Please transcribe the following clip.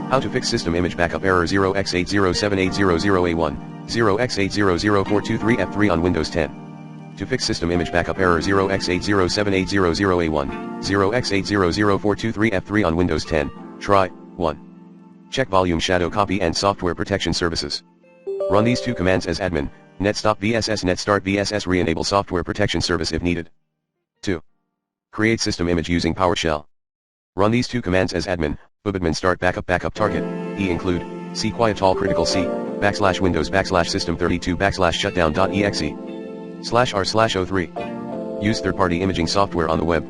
How to fix system image backup error 0x807800A1, 0x800423F3 on Windows 10. To fix system image backup error 0x807800A1, 0x800423F3 on Windows 10, try, 1. Check volume shadow copy and software protection services. Run these two commands as admin, netstop vss netstart vss re-enable software protection service if needed. 2. Create system image using PowerShell. Run these two commands as admin, bootadmin start backup target, include, c quiet all critical c, /windows /system32 /shutdown.exe, /r/o3. Use third-party imaging software on the web.